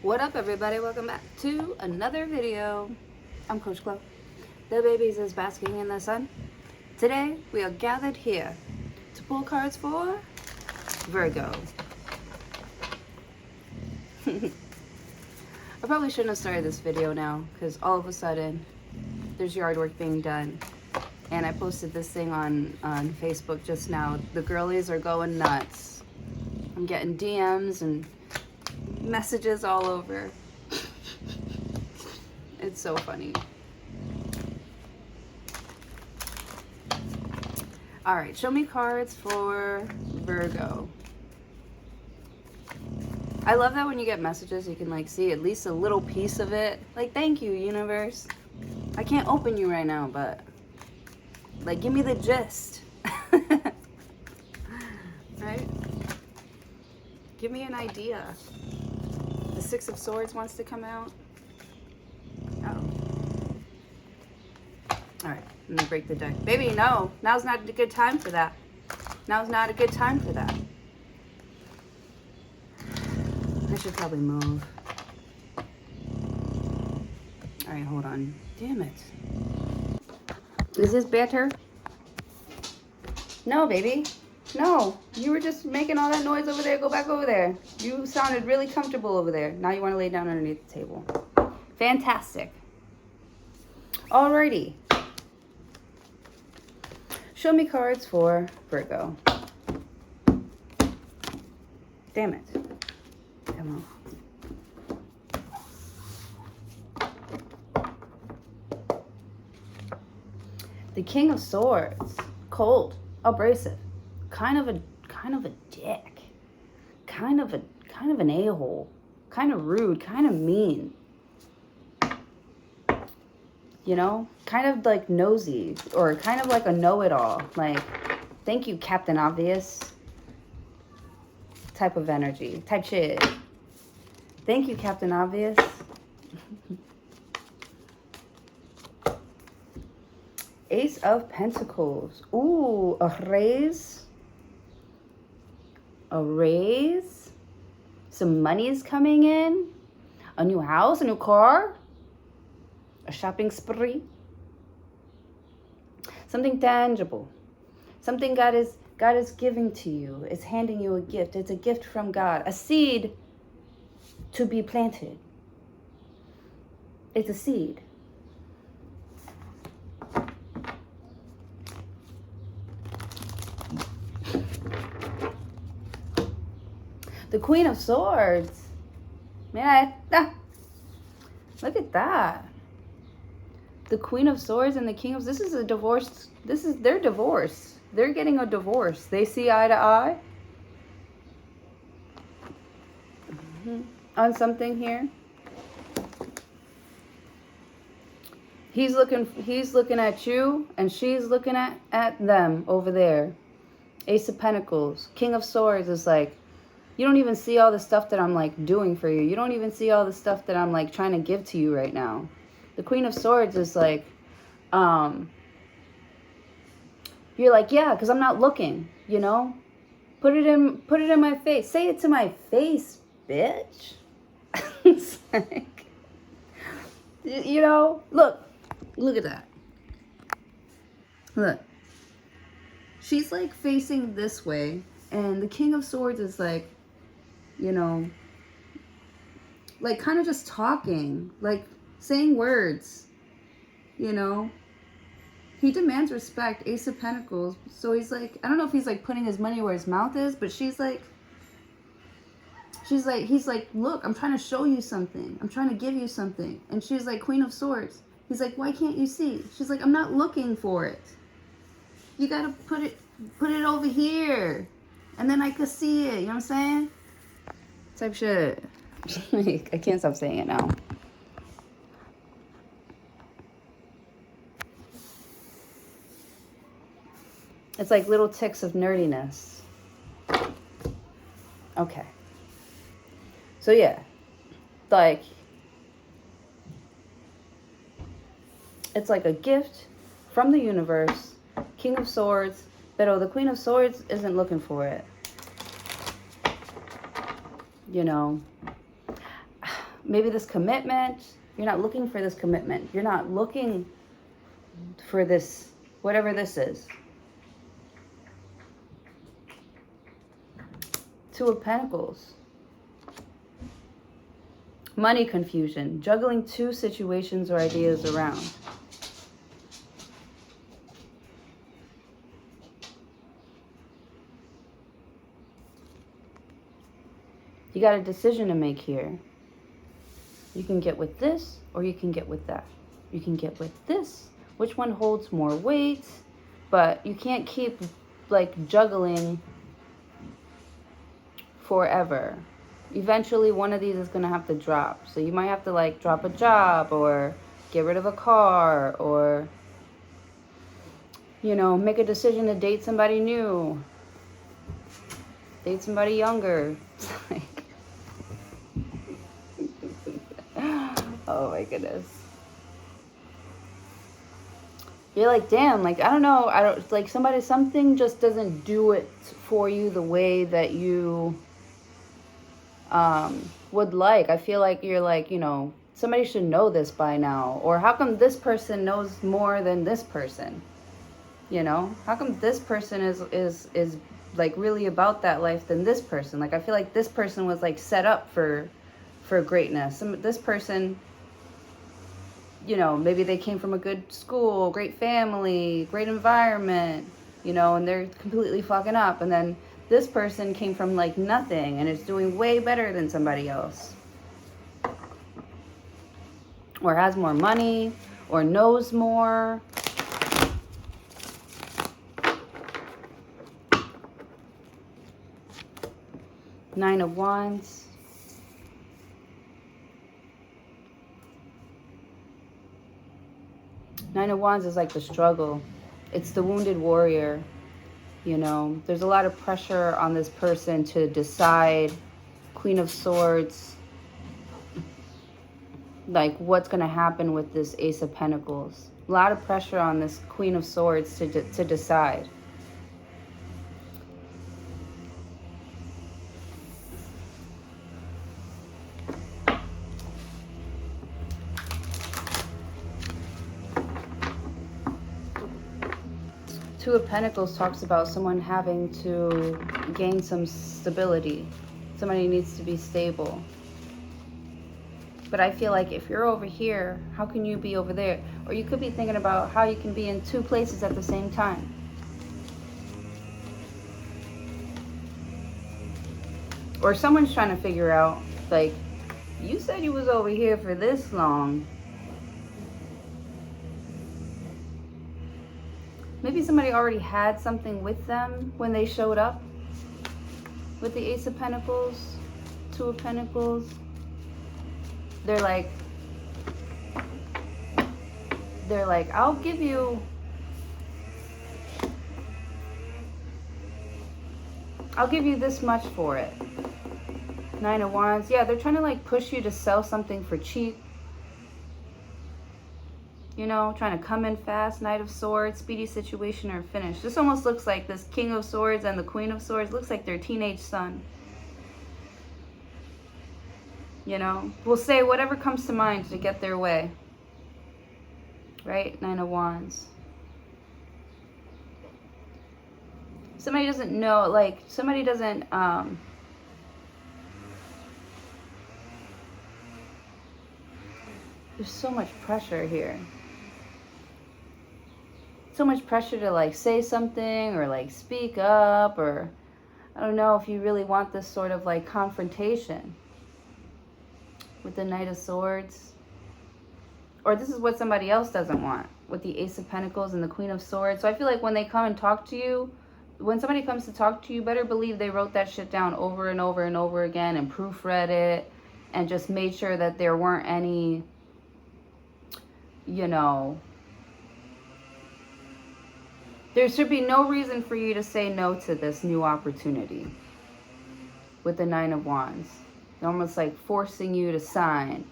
What up, everybody? Welcome back to another video. I'm Coach Chloe. The babies is basking in the sun. Today we are gathered here to pull cards for Virgo. I probably shouldn't have started this video now because all of a sudden there's yard work being done, and I posted this thing on Facebook just now. The girlies are going nuts. I'm getting DMs and messages all over. It's so funny. All right, show me cards for Virgo. I love that when you get messages, you can like see at least a little piece of it. Like, thank you, universe. I can't open you right now, but like, give me the gist. Right? Give me an idea. The Six of Swords wants to come out. Oh. All right, let me break the deck. Baby, no. Now's not a good time for that. Now's not a good time for that. I should probably move. All right, hold on. Damn it. Is this better? No, baby. No. You were just making all that noise over there. Go back over there. You sounded really comfortable over there. Now you want to lay down underneath the table. Fantastic. Alrighty. Show me cards for Virgo. Damn it. Come on. The King of Swords. Cold. Abrasive. Kind of a dick. Kind of an a-hole. Kind of rude. Kind of mean. You know, kind of like nosy, or kind of like a know-it-all. Like, thank you, Captain Obvious. Type of energy, type shit. Thank you, Captain Obvious. Ace of Pentacles. Ooh, a raise. A raise. Some money's coming in. A new house, a new car. A shopping spree. Something tangible. Something God is giving to you. It's handing you a gift. It's a gift from God. A seed to be planted. It's a seed. The Queen of Swords. Man, look at that. The Queen of Swords and the King of... This is a divorce. They're divorced. They're getting a divorce. They see eye to eye. On something here. He's looking at you, and she's looking at them over there. Ace of Pentacles. King of Swords is like, you don't even see all the stuff that I'm like doing for you. You don't even see all the stuff that I'm like trying to give to you right now. The Queen of Swords is like, you're like, yeah, because I'm not looking, you know? Put it in my face. Say it to my face, bitch. It's like, you know, look at that. Look. She's like facing this way, and the King of Swords is like, you know, like kind of just talking, like saying words, you know. He demands respect. Ace of Pentacles. So he's like, I don't know if he's like putting his money where his mouth is, but he's like, look, I'm trying to show you something. I'm trying to give you something. And she's like, Queen of Swords. He's like, why can't you see? She's like, I'm not looking for it. You gotta put it over here, and then I could see it. You know what I'm saying? Type shit. I can't stop saying it now. It's like little ticks of nerdiness. Okay. So yeah, like, it's like a gift from the universe. King of Swords, but the Queen of Swords isn't looking for it. You know, maybe this commitment, you're not looking for this commitment. You're not looking for this, whatever this is. Two of Pentacles. Money confusion. Juggling two situations or ideas around. You got a decision to make here. You can get with this or you can get with that. You can get with this. Which one holds more weight? But you can't keep like juggling forever. Eventually one of these is going to have to drop. So you might have to like drop a job or get rid of a car or, you know, make a decision to date somebody new. Date somebody younger. It's like, oh my goodness. You're like, damn, like, I don't know. Like something just doesn't do it for you the way that you would like. I feel like you're like, you know, somebody should know this by now. Or how come this person knows more than this person? You know, how come this person is like really about that life than this person? Like, I feel like this person was like set up for greatness. This person, you know, maybe they came from a good school, great family, great environment, you know, and they're completely fucking up. And then this person came from like nothing and is doing way better than somebody else. Or has more money, or knows more. Nine of Wands. Nine of Wands is like the struggle. It's the wounded warrior. You know, there's a lot of pressure on this person to decide. Queen of Swords. Like, what's going to happen with this Ace of Pentacles. A lot of pressure on this Queen of Swords to decide. Two of Pentacles talks about someone having to gain some stability. Somebody needs to be stable. But I feel like if you're over here, how can you be over there? Or you could be thinking about how you can be in two places at the same time. Or someone's trying to figure out, like, you said you was over here for this long. Maybe somebody already had something with them when they showed up with the Ace of Pentacles, Two of Pentacles. They're like, I'll give you this much for it. Nine of Wands. Yeah, they're trying to like push you to sell something for cheap. You know, trying to come in fast. Knight of Swords, speedy situation or finish. This almost looks like this King of Swords and the Queen of Swords. Looks like their teenage son. You know, will say whatever comes to mind to get their way. Right? Nine of Wands. Somebody doesn't know, like, somebody doesn't, there's so much pressure here. So much pressure to like say something or like speak up, or I don't know if you really want this sort of like confrontation with the Knight of Swords. Or this is what somebody else doesn't want with the Ace of Pentacles and the Queen of Swords. So I feel like when they come and talk to you, when somebody comes to talk to you, better believe they wrote that shit down over and over and over again and proofread it and just made sure that there weren't any, you know, there should be no reason for you to say no to this new opportunity with the Nine of Wands. They're almost like forcing you to sign,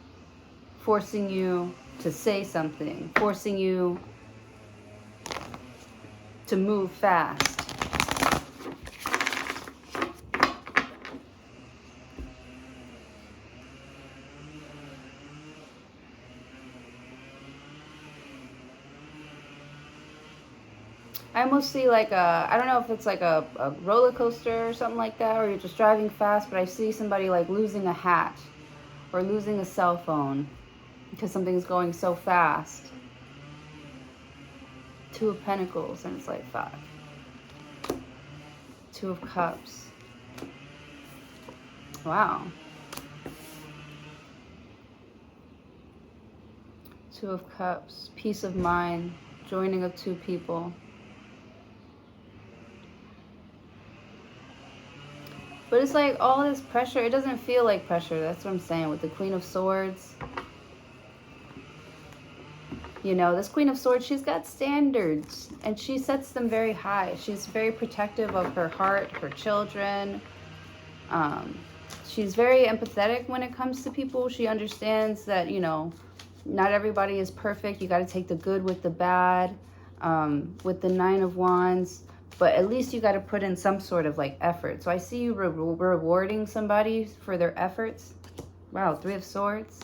forcing you to say something, forcing you to move fast. I almost see like I don't know if it's like a roller coaster or something like that, or you're just driving fast, but I see somebody like losing a hat or losing a cell phone because something's going so fast. Two of Pentacles, and it's like 5. Two of Cups. Wow. Two of Cups. Peace of mind. Joining of two people. But it's like all this pressure. It doesn't feel like pressure. That's what I'm saying with the Queen of Swords. You know, this Queen of Swords, she's got standards. And she sets them very high. She's very protective of her heart, her children. She's very empathetic when it comes to people. She understands that, you know, not everybody is perfect. You got to take the good with the bad. With the 9 of Wands. But at least you got to put in some sort of like effort. So I see you rewarding somebody for their efforts. Wow, 3 of Swords.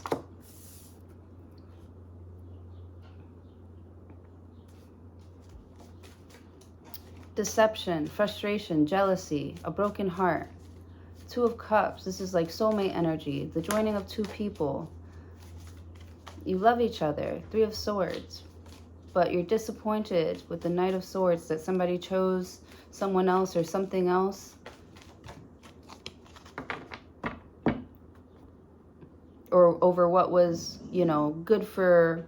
Deception, frustration, jealousy, a broken heart. 2 of Cups. This is like soulmate energy. The joining of two people. You love each other. 3 of Swords. But you're disappointed with the Knight of Swords that somebody chose someone else or something else. Or over what was, you know, good for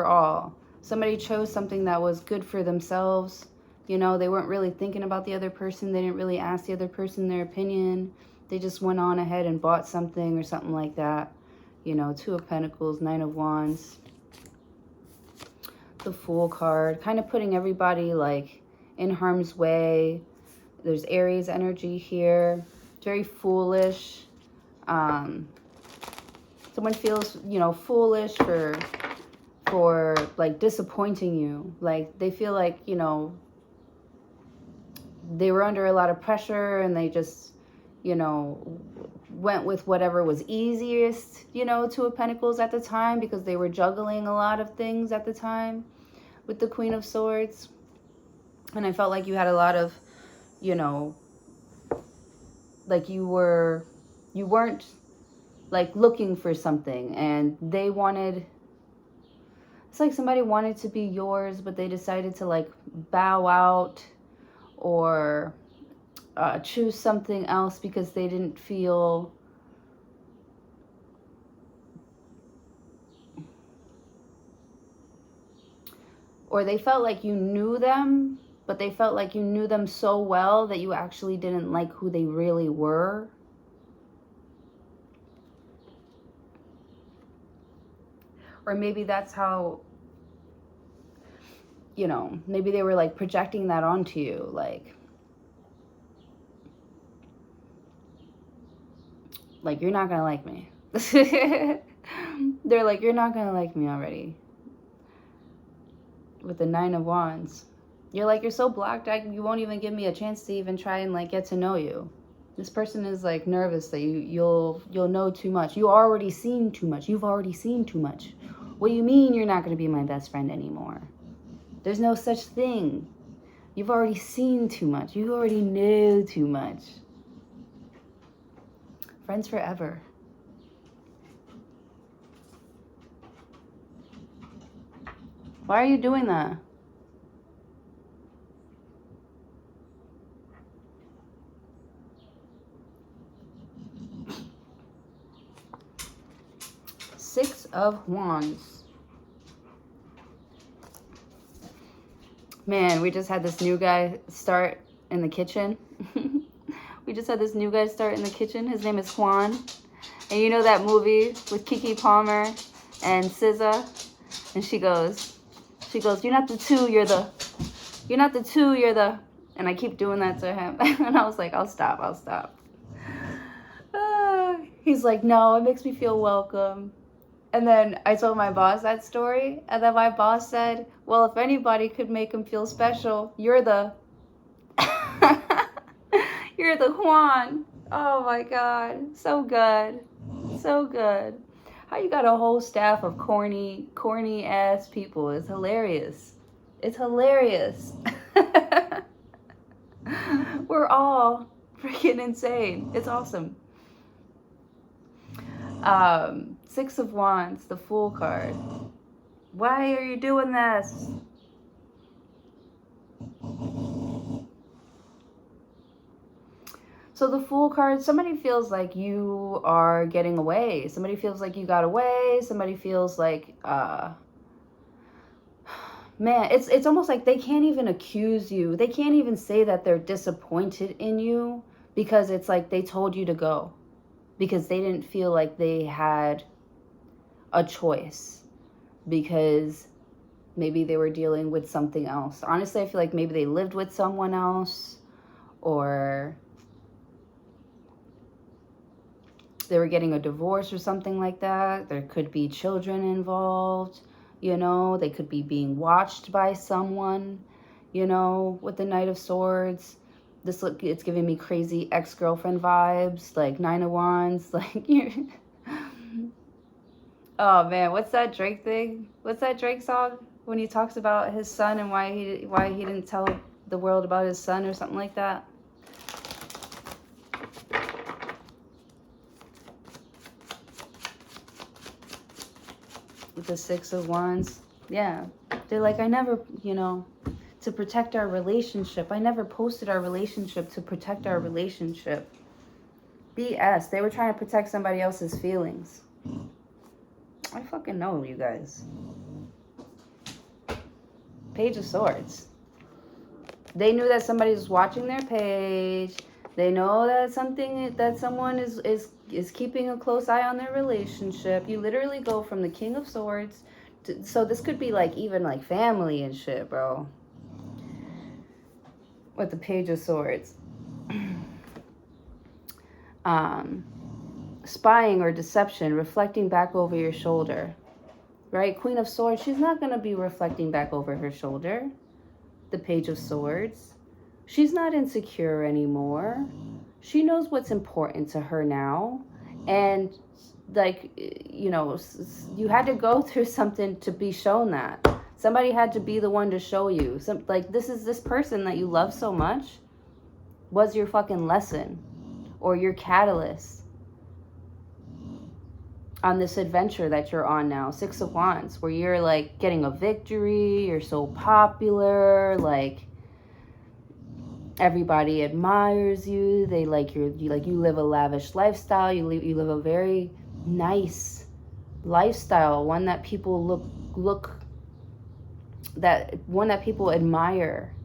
all. Somebody chose something that was good for themselves. You know, they weren't really thinking about the other person. They didn't really ask the other person their opinion. They just went on ahead and bought something or something like that. You know, 2 of Pentacles, 9 of Wands. The Fool card. Kind of putting everybody, like, in harm's way. There's Aries energy here. Very foolish. Someone feels, you know, foolish for, like, disappointing you. Like, they feel like, you know, they were under a lot of pressure and they just, you know, went with whatever was easiest, you know, 2 of Pentacles at the time, because they were juggling a lot of things at the time with the Queen of Swords. And I felt like you had a lot of, you know, like you weren't like looking for something, and they wanted, it's like somebody wanted to be yours, but they decided to like bow out or choose something else because they didn't feel or they felt like you knew them, but they felt like you knew them so well that you actually didn't like who they really were. Or maybe that's how, you know, maybe they were like projecting that onto you, like you're not gonna like me. They're like, you're not gonna like me already. With the 9 of Wands. You're like, you're so blocked, you won't even give me a chance to even try and like get to know you. This person is like nervous that you'll know too much. You already seen too much. You've already seen too much. What do you mean you're not going to be my best friend anymore? There's no such thing. You've already seen too much. You already know too much. Friends forever. Why are you doing that? Six of Wands. Man, we just had this new guy start in the kitchen. We just had this new guy start in the kitchen. His name is Juan. And you know that movie with Keke Palmer and SZA? And she goes, you're not the two, you're the, and I keep doing that to him. And I was like, I'll stop. He's like, no, it makes me feel welcome. And then I told my boss that story. And then my boss said, well, if anybody could make him feel special, you're the, you're the Juan. Oh my God. So good. So good. How you got a whole staff of corny ass people? It's hilarious. It's hilarious. We're all freaking insane. It's awesome. Six of Wands, the Fool card. Why are you doing this? So the Fool card, somebody feels like you are getting away. Somebody feels like you got away. Somebody feels like, man, it's almost like they can't even accuse you. They can't even say that they're disappointed in you because it's like they told you to go because they didn't feel like they had a choice because maybe they were dealing with something else. Honestly, I feel like maybe they lived with someone else or they were getting a divorce or something like that. There could be children involved, you know. They could be being watched by someone, you know, with the Knight of Swords. It's giving me crazy ex-girlfriend vibes, like Nine of Wands, like you're... Oh man, what's that Drake thing? What's that Drake song when he talks about his son and why he didn't tell the world about his son or something like that? With the Six of Wands. Yeah. They're like, I never, you know, to protect our relationship. I never posted our relationship to protect our relationship. BS. They were trying to protect somebody else's feelings. I fucking know, you guys. Page of Swords. They knew that somebody was watching their page. They know that someone is keeping a close eye on their relationship. You literally go from the King of Swords to, so this could be like even like family and shit, bro. With the Page of Swords. Spying or deception, reflecting back over your shoulder. Right? Queen of Swords, she's not going to be reflecting back over her shoulder. The Page of Swords. She's not insecure anymore. She knows what's important to her now. And, like, you know, you had to go through something to be shown that. Somebody had to be the one to show you. Like, this person that you love so much was your fucking lesson. Or your catalyst. On this adventure that you're on now, Six of Wands, where you're like getting a victory, you're so popular, like everybody admires you, they like you live a lavish lifestyle, you live a very nice lifestyle, one that people one that people admire.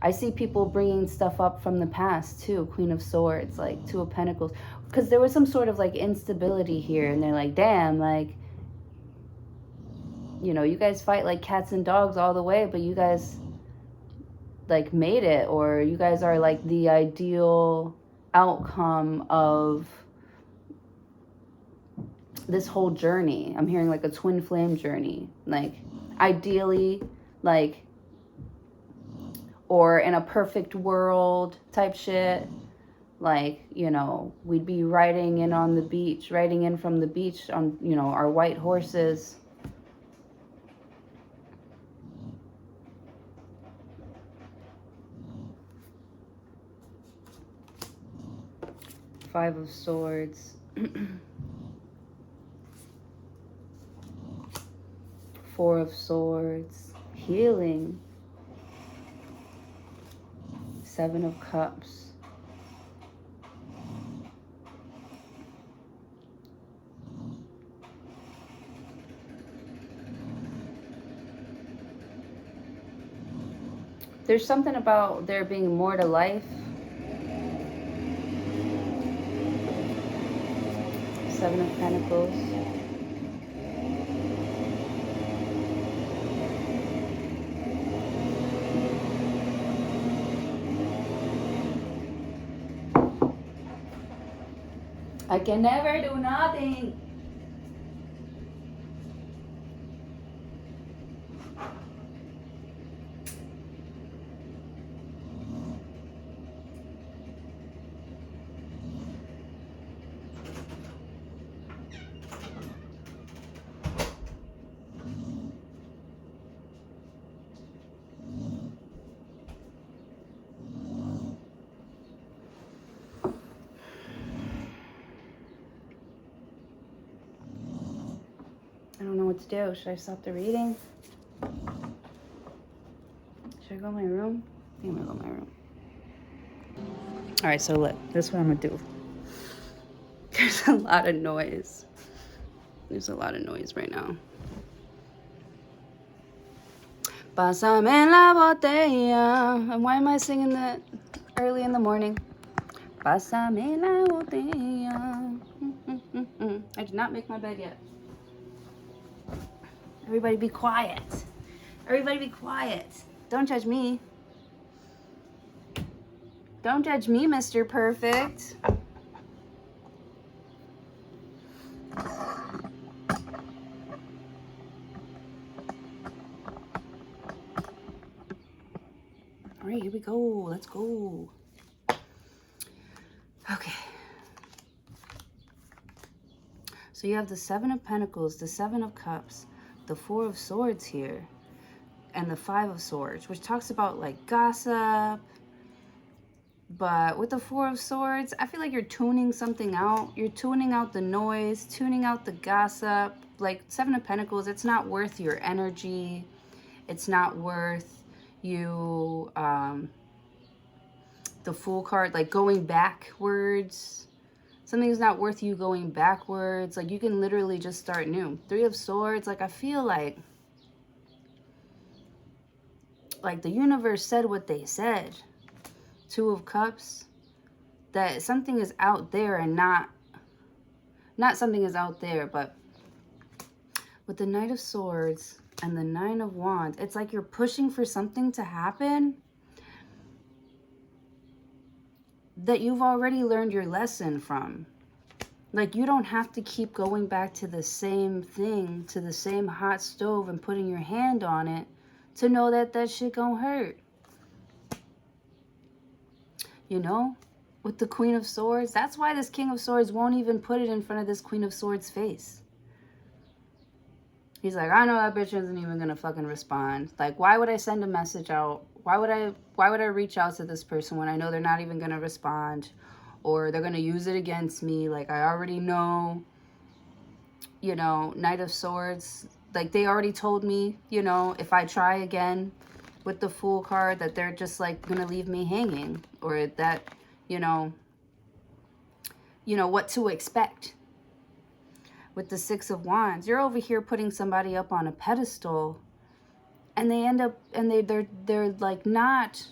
I see people bringing stuff up from the past too. Queen of Swords, like Two of Pentacles. Because there was some sort of like instability here. And they're like, damn, like, you know, you guys fight like cats and dogs all the way. But you guys like made it. Or you guys are like the ideal outcome of this whole journey. I'm hearing like a twin flame journey. Like, ideally, like... or in a perfect world type shit. Like, you know, we'd be riding in from the beach on, you know, our white horses. Five of Swords. Four of Swords. Healing. Seven of Cups. There's something about there being more to life. Seven of Pentacles. I can never do nothing. what to do. Should I stop the reading? Should I go in my room? I think I'm gonna go in my room. All right, so look, this is what I'm gonna do. There's a lot of noise. There's a lot of noise right now. Pásame la botella. And why am I singing that early in the morning? Pásame la botella. I did not make my bed yet. Everybody be quiet. Everybody be quiet. Don't judge me. Don't judge me, Mr. Perfect. All right, here we go. Let's go. Okay. So you have the Seven of Pentacles, the Seven of Cups, the Four of Swords here, and the Five of Swords, which talks about like gossip. But with the Four of Swords, I feel like you're tuning something out. You're tuning out the noise, tuning out the gossip. Like Seven of Pentacles, it's not worth your energy. It's not worth you, the Fool card, like going backwards. Something's not worth you going backwards. Like you can literally just start new. Three of Swords, like I feel like the universe said what they said. Two of Cups, that something is out there and not something is out there, but with the Knight of Swords and the Nine of Wands, it's like you're pushing for something to happen that you've already learned your lesson from. Like you don't have to keep going back to the same thing, to the same hot stove and putting your hand on it to know that that shit gonna hurt. You know, with the Queen of Swords, that's why this King of Swords won't even put it in front of this Queen of Swords face. He's like, I know that bitch isn't even gonna fucking respond. Like, why would I send a message out? Why would I reach out to this person when I know they're not even gonna respond, or they're gonna use it against me? Like, I already know, you know, Knight of Swords, like they already told me, you know, if I try again with the Fool card, that they're just like gonna leave me hanging, or that, you know what to expect. With the Six of Wands, you're over here putting somebody up on a pedestal, and they end up, and they're like not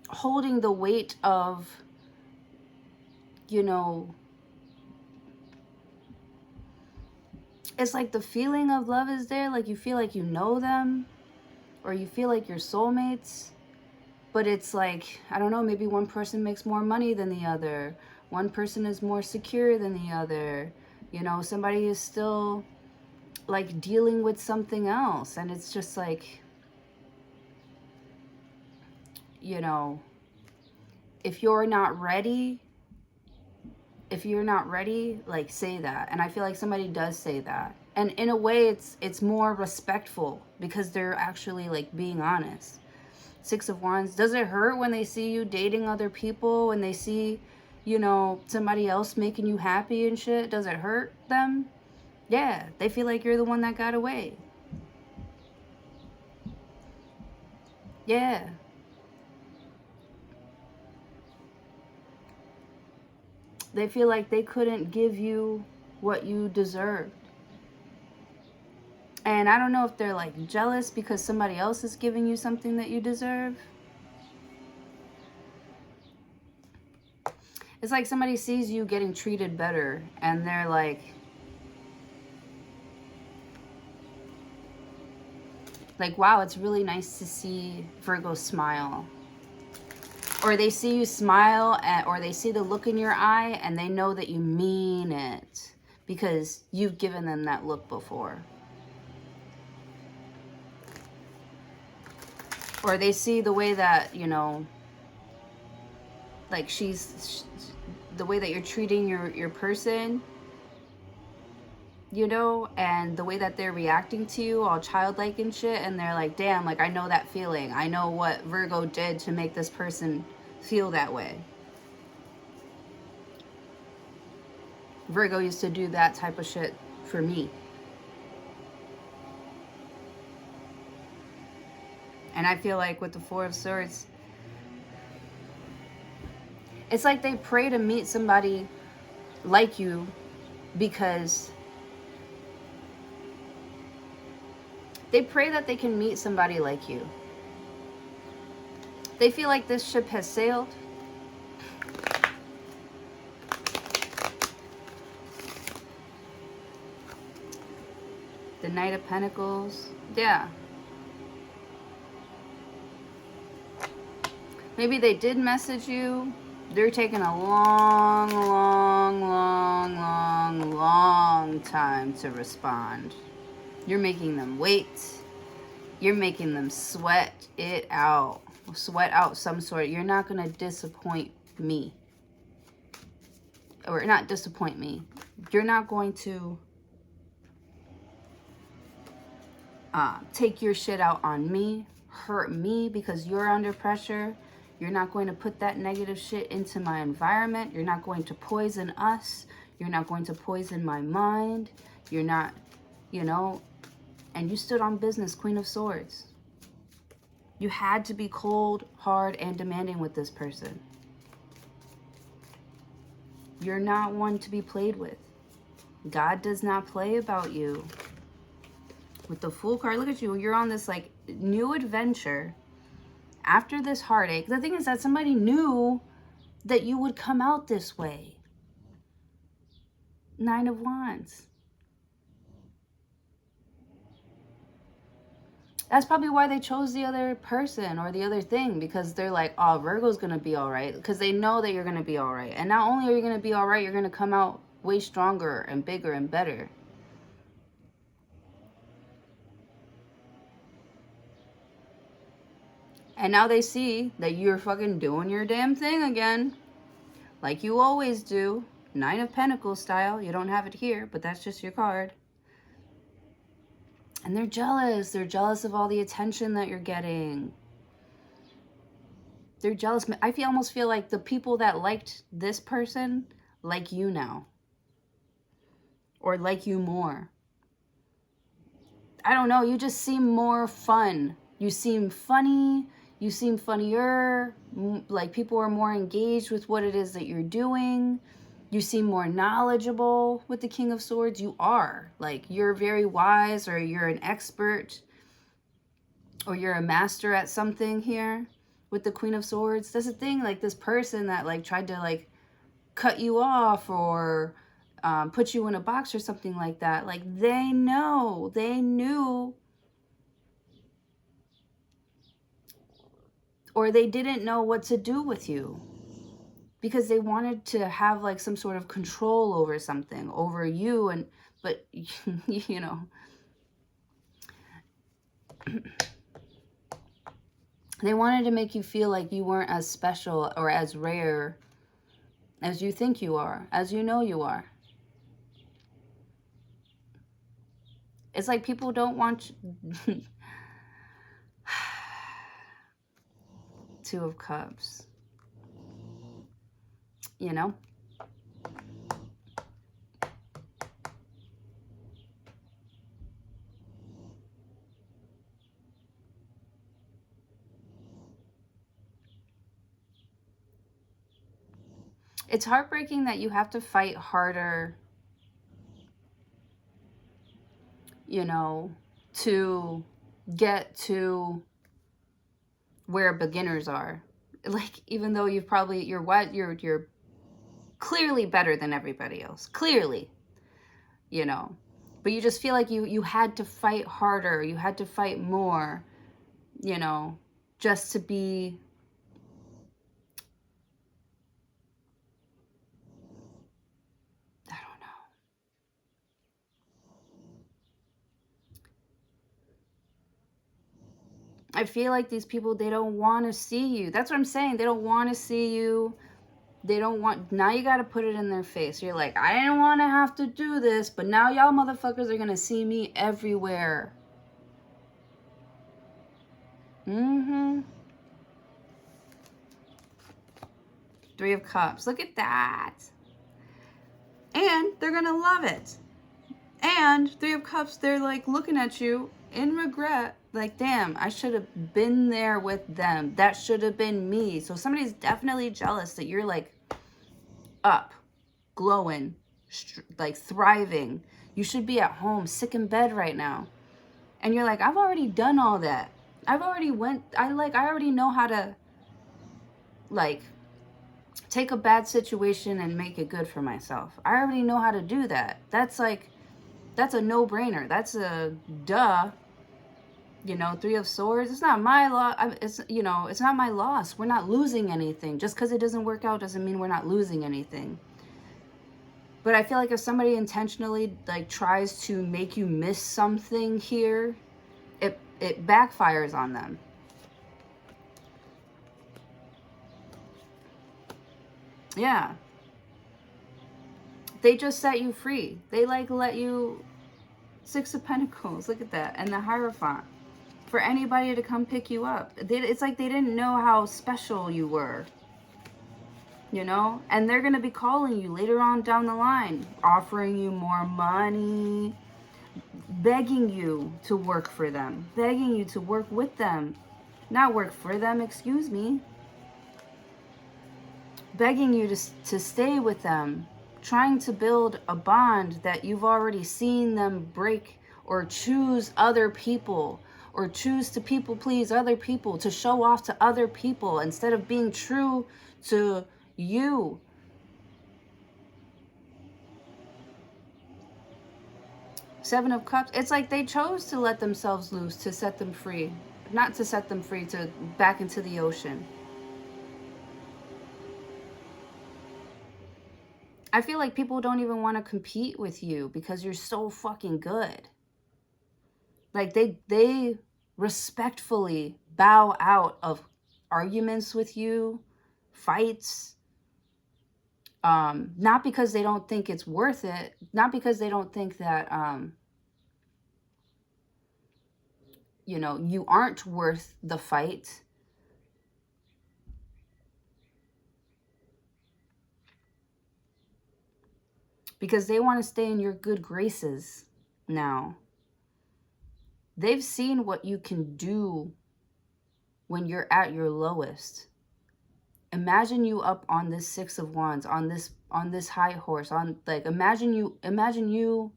holding the weight of, you know, it's like the feeling of love is there, like you feel like you know them, or you feel like you're soulmates, but it's like, I don't know, maybe one person makes more money than the other. One person is more secure than the other. You know, somebody is still like dealing with something else. And it's just like, you know, if you're not ready, like say that. And I feel like somebody does say that. And in a way, it's more respectful because they're actually like being honest. Six of Wands, does it hurt when they see you dating other people, when they see, you know, somebody else making you happy and shit? Does it hurt them? Yeah, they feel like you're the one that got away. Yeah. They feel like they couldn't give you what you deserved. And I don't know if they're like jealous because somebody else is giving you something that you deserve. It's like somebody sees you getting treated better and they're like, wow, it's really nice to see Virgo smile. Or they see you smile, or they see the look in your eye and they know that you mean it because you've given them that look before. Or they see the way that, you know, like the way that you're treating your person, you know, and the way that they're reacting to you, all childlike and shit, and they're like, damn, like I know that feeling. I know what Virgo did to make this person feel that way. Virgo used to do that type of shit for me. And I feel like with the Four of Swords, it's like they pray to meet somebody like you because they pray that they can meet somebody like you. They feel like this ship has sailed. The Knight of Pentacles. Yeah. Maybe they did message you. They're taking a long, long, long, long, long time to respond. You're making them wait. You're making them sweat it out. Sweat out some sort. You're not going to disappoint me. Or not disappoint me. You're not going to take your shit out on me, hurt me because you're under pressure. You're not going to put that negative shit into my environment. You're not going to poison us. You're not going to poison my mind. You're not, you know, and you stood on business, Queen of Swords. You had to be cold, hard, and demanding with this person. You're not one to be played with. God does not play about you. With the Fool card, look at you. You're on this like new adventure after this heartache. The thing is that somebody knew that you would come out this way. Nine of Wands. That's probably why they chose the other person or the other thing, because they're like, oh, Virgo's going to be all right, because they know that you're going to be all right. And not only are you going to be all right, you're going to come out way stronger and bigger and better. And now they see that you're fucking doing your damn thing again. Like you always do. Nine of Pentacles style. You don't have it here, but that's just your card. And they're jealous. They're jealous of all the attention that you're getting. They're jealous. Almost feel like the people that liked this person like you now. Or like you more. I don't know. You just seem more fun. You seem funny. You seem funnier, like people are more engaged with what it is that you're doing. You seem more knowledgeable with the King of Swords. You are. Like, you're very wise, or you're an expert, or you're a master at something here with the Queen of Swords. That's the thing, like this person that like tried to like cut you off or put you in a box or something like that. Like, they know, they knew, or they didn't know what to do with you because they wanted to have like some sort of control over something, over you. And but you know, they wanted to make you feel like you weren't as special or as rare as you think you are, as you know you are. It's like people don't want you. Two of Cups. You know? It's heartbreaking that you have to fight harder, you know, to get to where beginners are. Like, even though you've probably, you're clearly better than everybody else. Clearly, you know. But you just feel like you had to fight harder. You had to fight more, you know, just to be... I don't know. I feel like these people, they don't want to see you. That's what I'm saying. They don't want to see you. They don't want... Now you got to put it in their face. You're like, I didn't want to have to do this, but now y'all motherfuckers are going to see me everywhere. Mm-hmm. Three of Cups. Look at that. And they're going to love it. And Three of Cups, they're like looking at you in regret like, damn, I should have been there with them. That should have been me. So somebody's definitely jealous that you're like up, glowing, like thriving. You should be at home, sick in bed right now. And you're like, I've already done all that. I already know how to, like, take a bad situation and make it good for myself. I already know how to do that. That's a no-brainer. That's a duh. You know, Three of Swords. It's not my loss. It's not my loss. We're not losing anything. Just because it doesn't work out doesn't mean we're not losing anything. But I feel like if somebody intentionally like tries to make you miss something here, it backfires on them. Yeah. They just set you free. They like let you, Six of Pentacles, look at that, and the Hierophant. For anybody to come pick you up. It's like they didn't know how special you were. You know? And they're going to be calling you later on down the line, offering you more money, begging you to work for them, begging you to work with them. Not work for them, excuse me. Begging you to stay with them, trying to build a bond that you've already seen them break, or choose other people, or choose to people please other people, to show off to other people instead of being true to you. Seven of Cups. It's like they chose to let themselves loose, to set them free. Not to set them free, to back into the ocean. I feel like people don't even want to compete with you because you're so fucking good. Like they respectfully bow out of arguments with you, fights. Not because they don't think it's worth it. Not because they don't think that, you aren't worth the fight. Because they want to stay in your good graces now. They've seen what you can do when you're at your lowest. Imagine you up on this Six of Wands, on this high horse, imagine you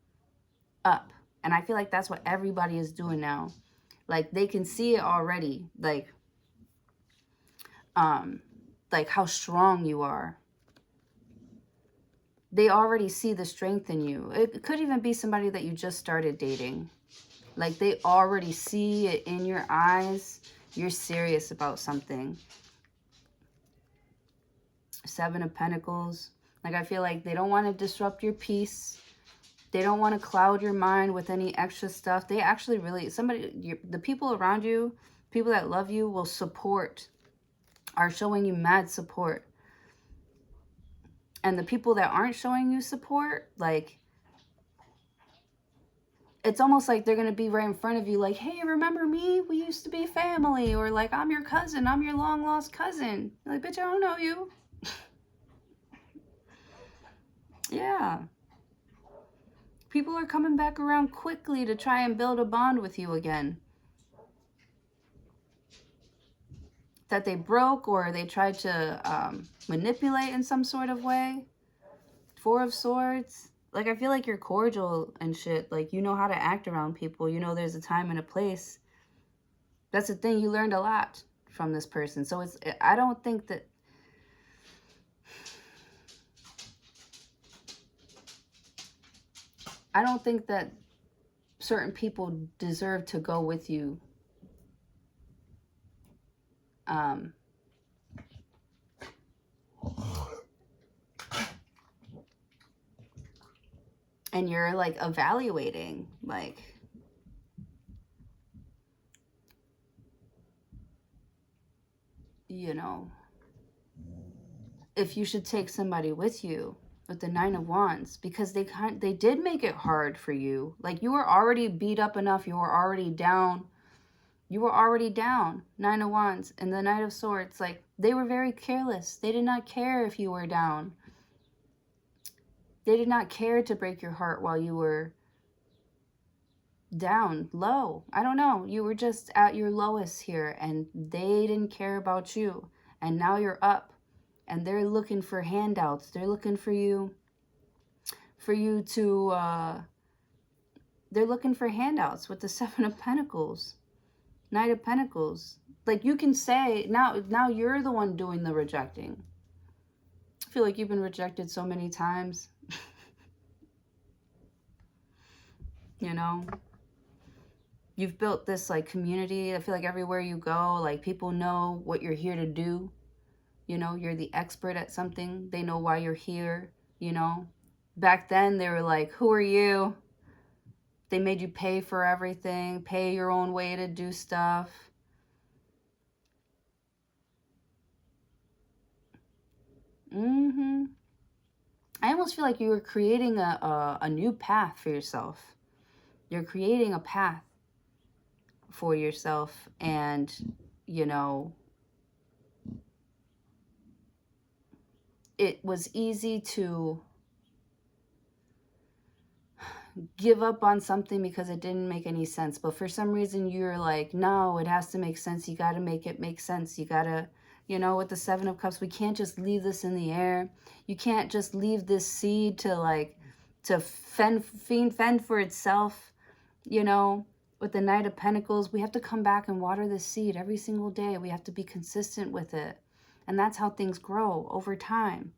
up. And I feel like that's what everybody is doing now. Like they can see it already, like how strong you are. They already see the strength in you. It could even be somebody that you just started dating. Like they already see it in your eyes. You're serious about something. Seven of Pentacles. Like I feel like they don't want to disrupt your peace. They don't want to cloud your mind with any extra stuff. They actually really, the people around you, people that love you will support, are showing you mad support. And the people that aren't showing you support, like, it's almost like they're going to be right in front of you like, hey, remember me? We used to be family. Or like, I'm your cousin. I'm your long lost cousin. You're like, bitch, I don't know you. Yeah. People are coming back around quickly to try and build a bond with you again. That they broke or they tried to manipulate in some sort of way. Four of Swords. Like, I feel like you're cordial and shit. Like, you know how to act around people. You know there's a time and a place. That's the thing. You learned a lot from this person. So I don't think that... I don't think that certain people deserve to go with you. And you're like evaluating, like, if you should take somebody with you, with the Nine of Wands, because they did make it hard for you. Like, you were already beat up enough. You were already down. Nine of Wands and the Knight of Swords. Like, they were very careless. They did not care if you were down. They did not care to break your heart while you were down, low. I don't know. You were just at your lowest here and they didn't care about you. And now you're up and they're looking for handouts. They're looking for you to, they're looking for handouts with the Seven of Pentacles, Knight of Pentacles. Like you can say, now you're the one doing the rejecting. I feel like you've been rejected so many times. You know? You've built this like community. I feel like everywhere you go, like people know what you're here to do. You know, you're the expert at something. They know why you're here, you know. Back then they were like, who are you? They made you pay for everything, pay your own way to do stuff. I almost feel like you were creating a new path for yourself. You're creating a path for yourself, and, you know, it was easy to give up on something because it didn't make any sense. But for some reason, you're like, no, it has to make sense. You got to make it make sense. You got to, you know, with the Seven of Cups, we can't just leave this in the air. You can't just leave this seed to like, to fend for itself, you know. With the Knight of Pentacles, we have to come back and water this seed every single day. We have to be consistent with it. And that's how things grow over time.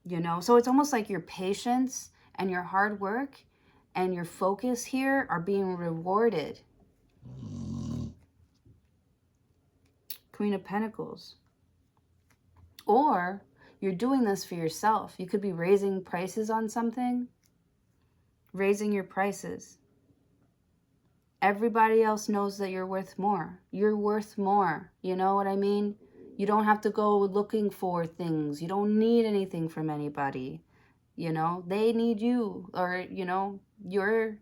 You know, so it's almost like your patience and your hard work and your focus here are being rewarded. Queen of Pentacles. Or you're doing this for yourself. You could be raising prices on something. Raising your prices. Everybody else knows that you're worth more. You're worth more. You know what I mean? You don't have to go looking for things. You don't need anything from anybody. You know, they need you. Or, you know, you're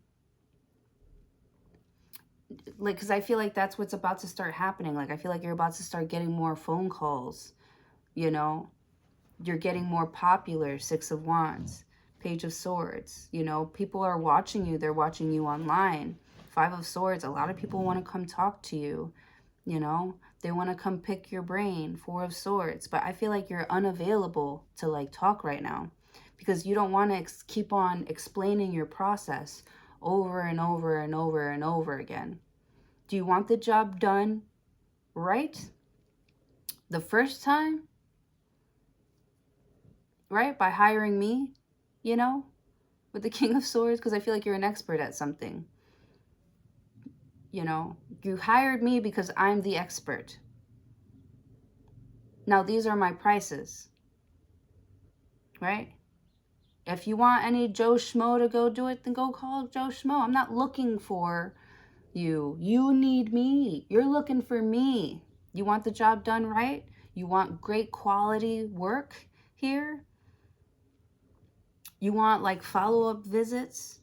like, because I feel like that's what's about to start happening. Like, I feel like you're about to start getting more phone calls. You know, you're getting more popular. Six of Wands, Page of Swords. You know, people are watching you. They're watching you online. Five of Swords. A lot of people want to come talk to you. You know, they want to come pick your brain. Four of Swords. But I feel like you're unavailable to like talk right now because you don't want to keep on explaining your process over and over and over and over again. Do you want the job done right the first time? Right? By hiring me, you know, with the King of Swords, because I feel like you're an expert at something. You know, you hired me because I'm the expert. Now, these are my prices. Right? If you want any Joe Schmo to go do it, then go call Joe Schmo. I'm not looking for you. You need me. You're looking for me. You want the job done right? You want great quality work here? You want like follow-up visits?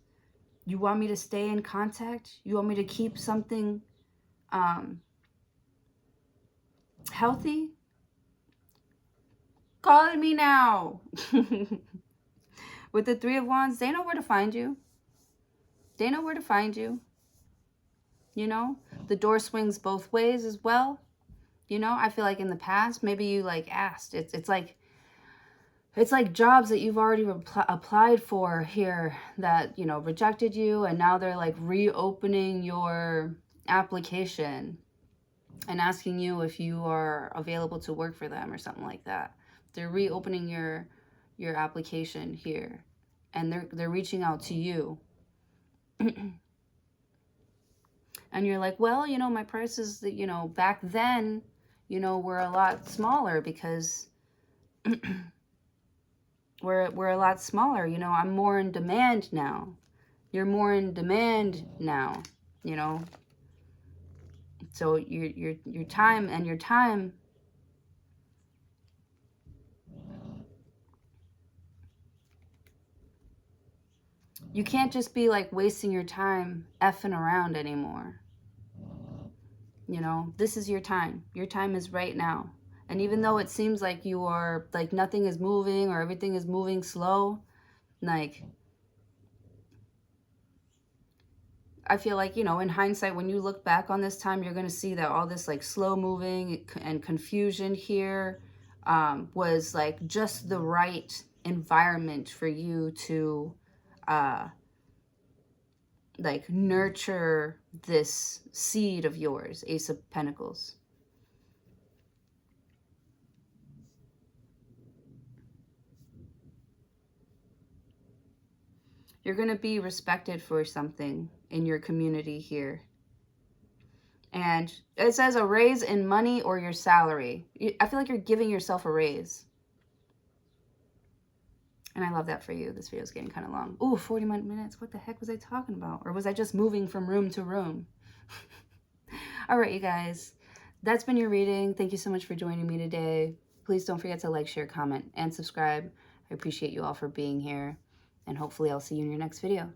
You want me to stay in contact? You want me to keep something healthy? Call me now. With the Three of Wands, they know where to find you. They know where to find you. You know, the door swings both ways as well. You know, I feel like in the past, maybe you like asked. It's like jobs that you've already applied for here that, you know, rejected you, and now they're like reopening your application and asking you if you are available to work for them or something like that. They're reopening your application here, and they're reaching out to you. And you're like, well, you know, my prices that, you know, back then, you know, were a lot smaller because we're a lot smaller. You know, I'm more in demand now. You're more in demand now, you know. So your time you can't just be like wasting your time effing around anymore. You know, this is your time. Your time is right now. And even though it seems like you are like nothing is moving or everything is moving slow, like I feel like, you know, in hindsight, when you look back on this time, you're going to see that all this like slow moving and confusion here was like just the right environment for you to like nurture this seed of yours, Ace of Pentacles. You're going to be respected for something in your community here. And it says a raise in money or your salary. I feel like you're giving yourself a raise. And I love that for you. This video is getting kind of long. Ooh, 40 minutes. What the heck was I talking about? Or was I just moving from room to room? All right, you guys. That's been your reading. Thank you so much for joining me today. Please don't forget to like, share, comment, and subscribe. I appreciate you all for being here. And hopefully I'll see you in your next video.